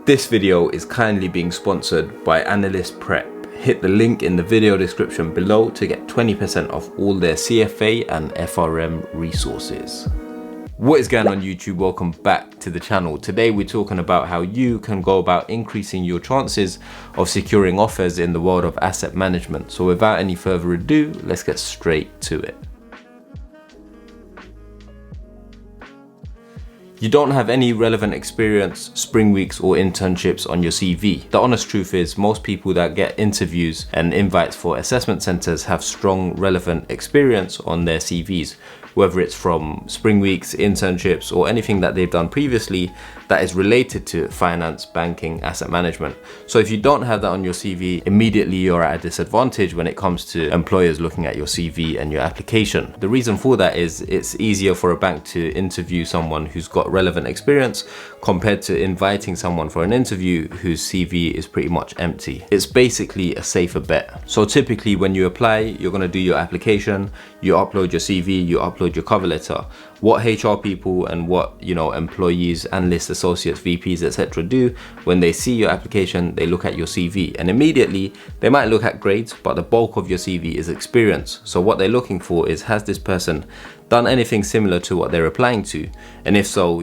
This video is kindly being sponsored by Analyst Prep. Hit the link in the video description below to get 20% off all their CFA and FRM resources. What is going on YouTube? Welcome back to the channel. Today we're talking about how you can go about increasing your chances of securing offers in the world of asset management. So without any further ado, let's get straight to it. You don't have any relevant experience, spring weeks or internships on your CV. The honest truth is most people that get interviews and invites for assessment centers have strong relevant experience on their CVs, whether it's from spring weeks, internships or anything that they've done previously that is related to finance, banking, asset management. So if you don't have that on your CV, immediately you're at a disadvantage when it comes to employers looking at your CV and your application. The reason for that is it's easier for a bank to interview someone who's got relevant experience compared to inviting someone for an interview whose CV is pretty much empty. It's basically a safer bet. So typically when you apply, you're going to do your application, you upload your CV, you upload your cover letter. What HR people and what employees, analysts, associates, VPs, etc. do when they see your application, they look at your CV and immediately they might look at grades, but the bulk of your CV is experience. So what they're looking for is, has this person done anything similar to what they're applying to? And if so,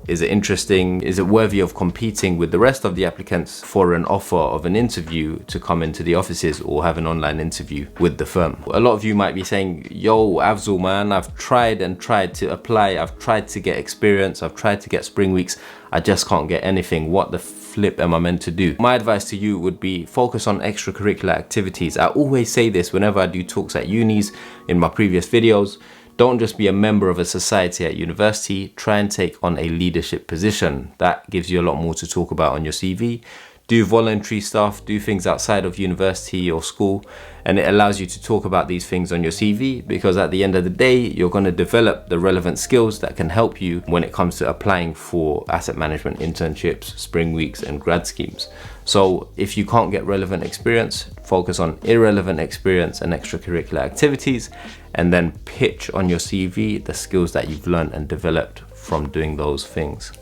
is it interesting? Is it worthy of competing with the rest of the applicants for an offer of an interview to come into the offices or have an online interview with the firm? A lot of you might be saying, yo, Afzal man, I've tried and tried to apply. I've tried to get experience. I've tried to get spring weeks. I just can't get anything. What the flip am I meant to do? My advice to you would be focus on extracurricular activities. I always say this whenever I do talks at unis, in my previous videos. Don't just be a member of a society at university, try and take on a leadership position. That gives you a lot more to talk about on your CV. Do voluntary stuff, do things outside of university or school, and it allows you to talk about these things on your CV because at the end of the day, you're going to develop the relevant skills that can help you when it comes to applying for asset management internships, spring weeks, and grad schemes. So if you can't get relevant experience, focus on irrelevant experience and extracurricular activities, and then pitch on your CV the skills that you've learned and developed from doing those things.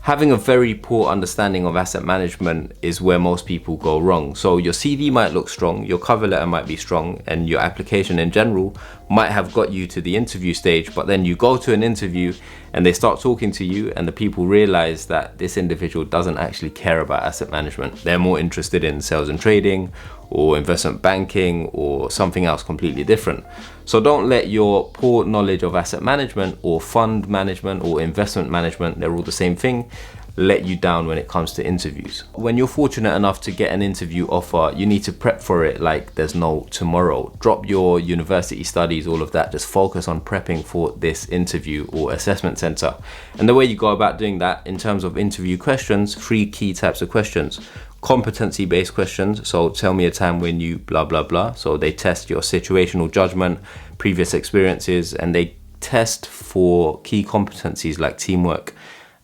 Having a very poor understanding of asset management is where most people go wrong. So your CV might look strong, your cover letter might be strong, and your application in general might have got you to the interview stage, but then you go to an interview and they start talking to you and the people realize that this individual doesn't actually care about asset management. They're more interested in sales and trading or investment banking or something else completely different. So don't let your poor knowledge of asset management or fund management or investment management, they're all the same thing, let you down when it comes to interviews. When you're fortunate enough to get an interview offer, you need to prep for it like there's no tomorrow. Drop your university studies, all of that, just focus on prepping for this interview or assessment center. And the way you go about doing that in terms of interview questions, 3 key types of questions. Competency-based questions, so tell me a time when you blah blah blah. So they test your situational judgment, previous experiences, and they test for key competencies like teamwork,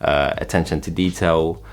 attention to detail,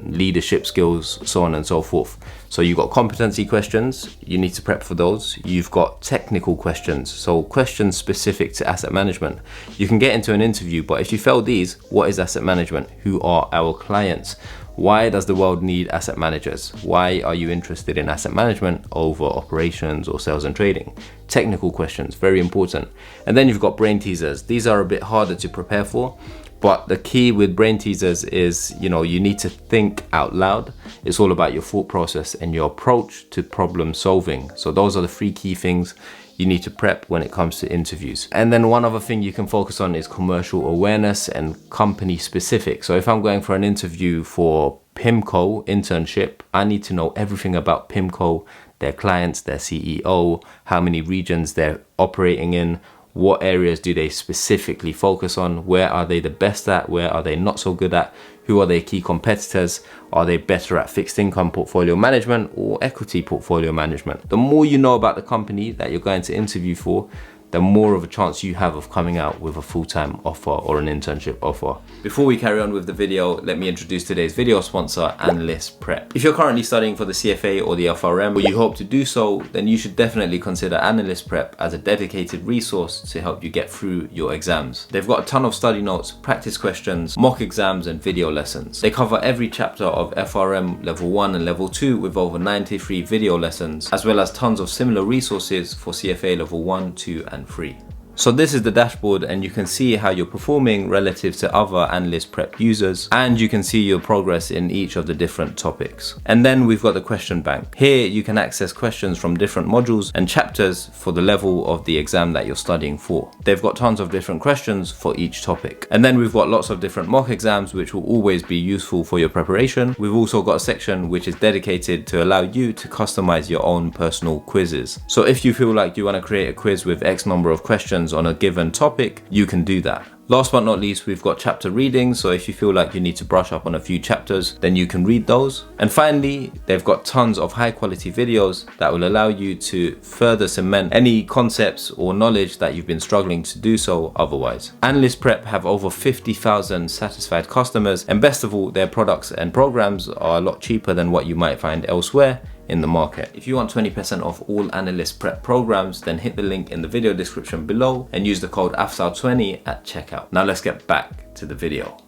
leadership skills, so on and so forth. So you've got competency questions, you need to prep for those. You've got technical questions, so questions specific to asset management. You can get into an interview, but if you fail these, what is asset management? Who are our clients? Why does the world need asset managers? Why are you interested in asset management over operations or sales and trading? Technical questions, very important. And then you've got brain teasers. These are a bit harder to prepare for, but the key with brain teasers is, you need to think out loud. It's all about your thought process and your approach to problem solving. So those are the 3 key things you need to prep when it comes to interviews. And then one other thing you can focus on is commercial awareness and company specific. So if I'm going for an interview for PIMCO internship, I need to know everything about PIMCO, their clients, their CEO, how many regions they're operating in, what areas do they specifically focus on, where are they the best at, where are they not so good at, who are their key competitors, are they better at fixed income portfolio management or equity portfolio management. The more you know about the company that you're going to interview for, the more of a chance you have of coming out with a full-time offer or an internship offer. Before we carry on with the video, let me introduce today's video sponsor, Analyst Prep. If you're currently studying for the CFA or the FRM, or you hope to do so, then you should definitely consider Analyst Prep as a dedicated resource to help you get through your exams. They've got a ton of study notes, practice questions, mock exams, and video lessons. They cover every chapter of FRM Level 1 and Level 2 with over 93 video lessons, as well as tons of similar resources for CFA Level 1, 2, and 3. So this is the dashboard, and you can see how you're performing relative to other Analyst Prep users, and you can see your progress in each of the different topics. And then we've got the question bank. Here you can access questions from different modules and chapters for the level of the exam that you're studying for. They've got tons of different questions for each topic. And then we've got lots of different mock exams which will always be useful for your preparation. We've also got a section which is dedicated to allow you to customize your own personal quizzes. So if you feel like you want to create a quiz with X number of questions on a given topic, you can do that. Last but not least, we've got chapter readings, so if you feel like you need to brush up on a few chapters, then you can read those. And finally, they've got tons of high quality videos that will allow you to further cement any concepts or knowledge that you've been struggling to do so otherwise. Analyst Prep have over 50,000 satisfied customers, and best of all, their products and programs are a lot cheaper than what you might find elsewhere in the market. If you want 20% off all Analyst Prep programs, then hit the link in the video description below and use the code Afzal20 at checkout. Now let's get back to the video.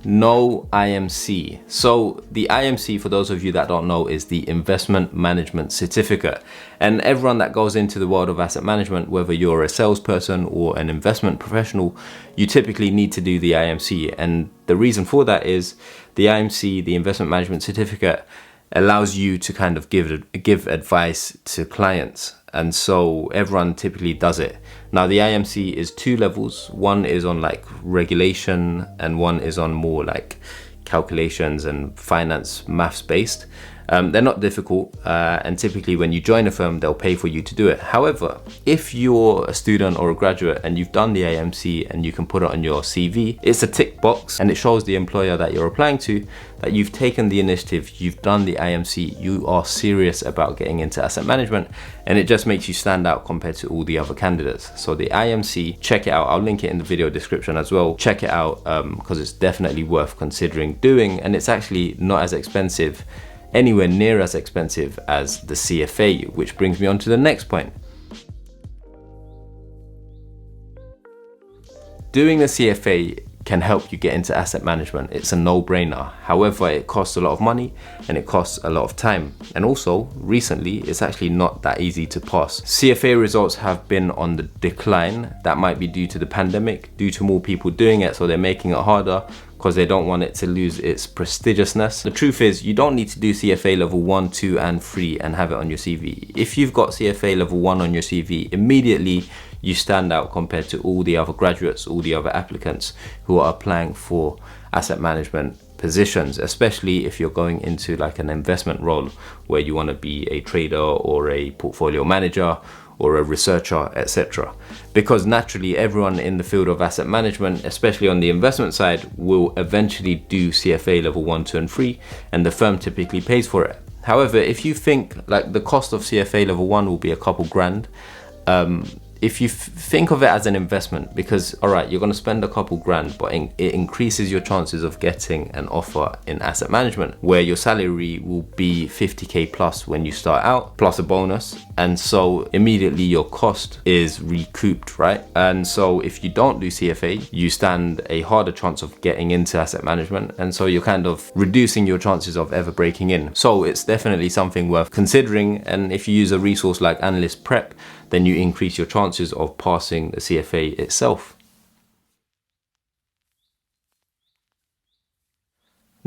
No IMC. So the IMC, for those of you that don't know, is the Investment Management Certificate. And everyone that goes into the world of asset management, whether you're a salesperson or an investment professional, you typically need to do the IMC. And the reason for that is the IMC, the Investment Management Certificate, allows you to kind of give advice to clients. And so everyone typically does it. Now the IMC is 2 levels. One is on like regulation and one is on more like calculations and finance maths based. They're not difficult, and typically when you join a firm, they'll pay for you to do it. However, if you're a student or a graduate and you've done the IMC and you can put it on your CV, it's a tick box and it shows the employer that you're applying to that you've taken the initiative, you've done the IMC, you are serious about getting into asset management, and it just makes you stand out compared to all the other candidates. So the IMC, check it out. I'll link it in the video description as well. Check it out because it's definitely worth considering doing, and it's actually not as expensive, anywhere near as expensive as the CFA, which brings me on to the next point. Doing the CFA can help you get into asset management. It's a no-brainer. However, it costs a lot of money and it costs a lot of time. And also, recently, it's actually not that easy to pass. CFA results have been on the decline. That might be due to the pandemic, due to more people doing it, so they're making it harder because they don't want it to lose its prestigiousness. The truth is, you don't need to do CFA level 1, 2, and 3 and have it on your CV. If you've got CFA level 1 on your CV, immediately you stand out compared to all the other graduates, all the other applicants who are applying for asset management positions, especially if you're going into like an investment role where you want to be a trader or a portfolio manager or a researcher, etc. Because naturally everyone in the field of asset management, especially on the investment side, will eventually do CFA level 1, 2, and 3, and the firm typically pays for it. However, if you think like the cost of CFA level 1 will be a couple grand, if you think of it as an investment, because all right, you're going to spend a couple grand, but it increases your chances of getting an offer in asset management where your salary will be 50k plus when you start out, plus a bonus, and so immediately your cost is recouped, right? And so if you don't do CFA, you stand a harder chance of getting into asset management, and so you're kind of reducing your chances of ever breaking in. So it's definitely something worth considering, and if you use a resource like Analyst Prep, then you increase your chances of passing the CFA itself.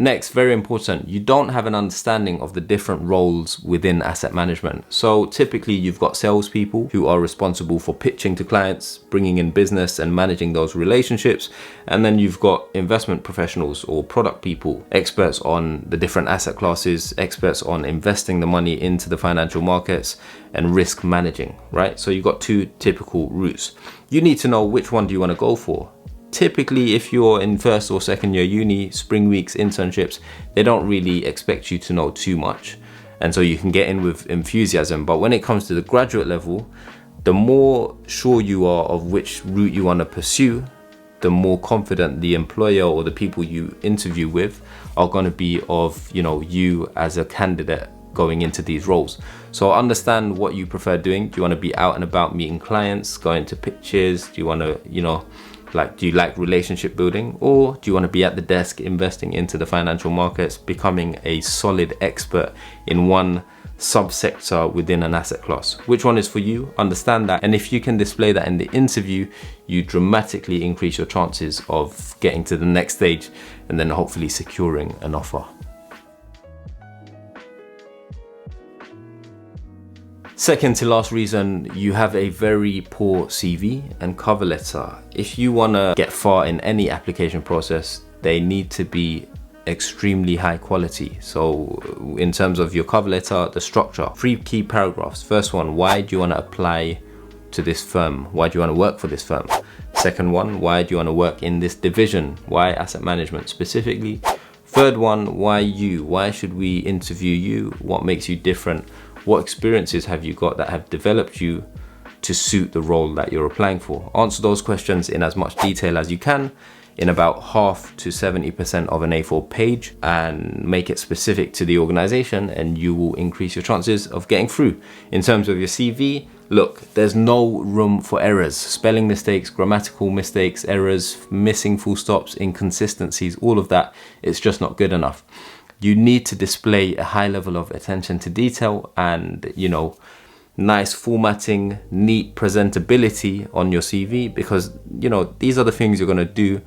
Next, very important, you don't have an understanding of the different roles within asset management. So typically you've got salespeople who are responsible for pitching to clients, bringing in business and managing those relationships. And then you've got investment professionals or product people, experts on the different asset classes, experts on investing the money into the financial markets and risk managing, right? So you've got 2 typical routes. You need to know which one do you want to go for. Typically, if you're in first or second year uni, spring weeks, internships, they don't really expect you to know too much. and so you can get in with enthusiasm. But when it comes to the graduate level, the more sure you are of which route you want to pursue, the more confident the employer or the people you interview with are going to be of, you know, you as a candidate going into these roles. So understand what you prefer doing. Do you want to be out and about meeting clients, going to pitches? Do you want to, you know, do you like relationship building, or do you want to be at the desk investing into the financial markets, becoming a solid expert in one subsector within an asset class? Which one is for you? Understand that, and if you can display that in the interview, you dramatically increase your chances of getting to the next stage and then hopefully securing an offer. Second to last reason, you have a very poor CV and cover letter. If you want to get far in any application process, they need to be extremely high quality. So in terms of your cover letter, the structure, 3 key paragraphs. First one, why do you want to apply to this firm? Why do you want to work for this firm? Second one, why do you want to work in this division? Why asset management specifically? Third one, why you? Why should we interview you? What makes you different? What experiences have you got that have developed you to suit the role that you're applying for? Answer those questions in as much detail as you can, in about half to 70% of an A4 page, and make it specific to the organization, and you will increase your chances of getting through. In terms of your CV, look, there's no room for errors. Spelling mistakes, grammatical mistakes, errors, missing full stops, inconsistencies, all of that, it's just not good enough. You need to display a high level of attention to detail and, you know, nice formatting, neat presentability on your CV, because, you know, these are the things you're going to do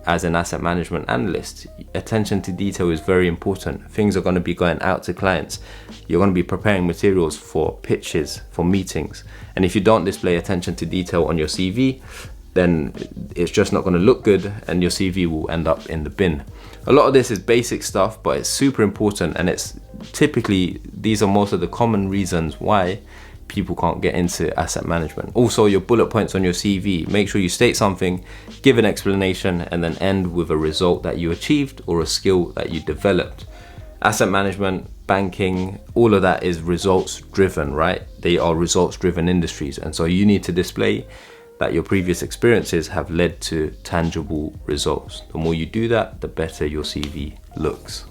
as an asset management analyst. Attention to detail is very important. Things are going to be going out to clients. You're going to be preparing materials for pitches, for meetings. And if you don't display attention to detail on your CV, then it's just not going to look good and your CV will end up in the bin. A lot of this is basic stuff, but it's super important, and it's typically, these are most of the common reasons why people can't get into asset management. Also, your bullet points on your CV, make sure you state something, give an explanation, and then end with a result that you achieved or a skill that you developed. Asset management, banking, all of that is results driven, right? They are results driven industries, and so you need to display that your previous experiences have led to tangible results. The more you do that, the better your CV looks.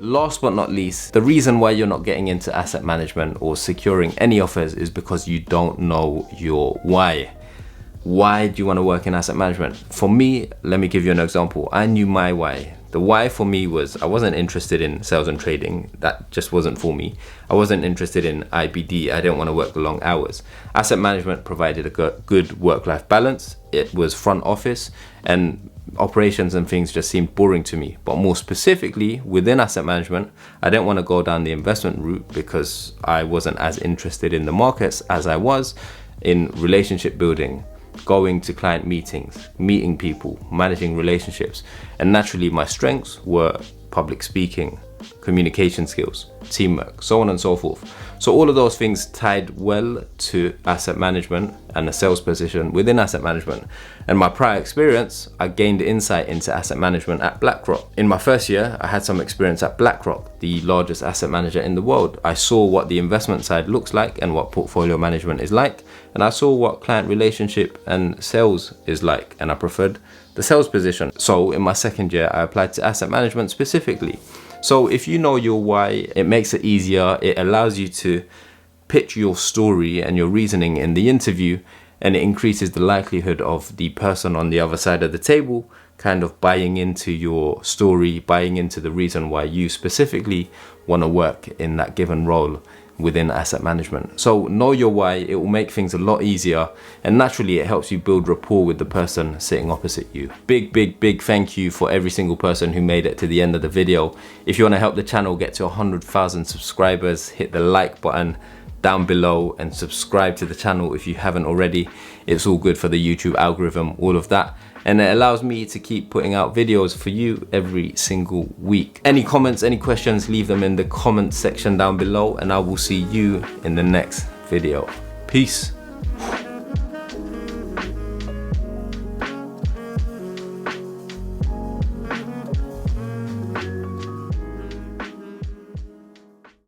Last but not least, the reason why you're not getting into asset management or securing any offers is because you don't know your why. Why do you want to work in asset management? For me, let me give you an example. I knew my why. The why for me was I wasn't interested in sales and trading. That just wasn't for me. I wasn't interested in IBD. I didn't want to work the long hours. Asset management provided a good work-life balance. It was front office, and operations and things just seemed boring to me. But more specifically, within asset management, I didn't want to go down the investment route because I wasn't as interested in the markets as I was in relationship building, going to client meetings, meeting people, managing relationships. And naturally, my strengths were public speaking, communication skills, teamwork, so on and so forth. So all of those things tied well to asset management and a sales position within asset management. And my prior experience, I gained insight into asset management at BlackRock. In my first year, I had some experience at BlackRock, the largest asset manager in the world. I saw what the investment side looks like and what portfolio management is like. And I saw what client relationship and sales is like. And I preferred the sales position. So in my second year, I applied to asset management specifically. So if you know your why, it makes it easier. It allows you to pitch your story and your reasoning in the interview, and it increases the likelihood of the person on the other side of the table kind of buying into your story, buying into the reason why you specifically want to work in that given role within asset management. So know your why. It will make things a lot easier, and naturally it helps you build rapport with the person sitting opposite you. Big thank you for every single person who made it to the end of the video. If you want to help the channel get to 100,000 subscribers, hit the like button down below and subscribe to the channel if you haven't already. It's all good for the YouTube algorithm, all of that. And it allows me to keep putting out videos for you every single week. Any comments, any questions, leave them in the comment section down below, and I will see you in the next video. Peace.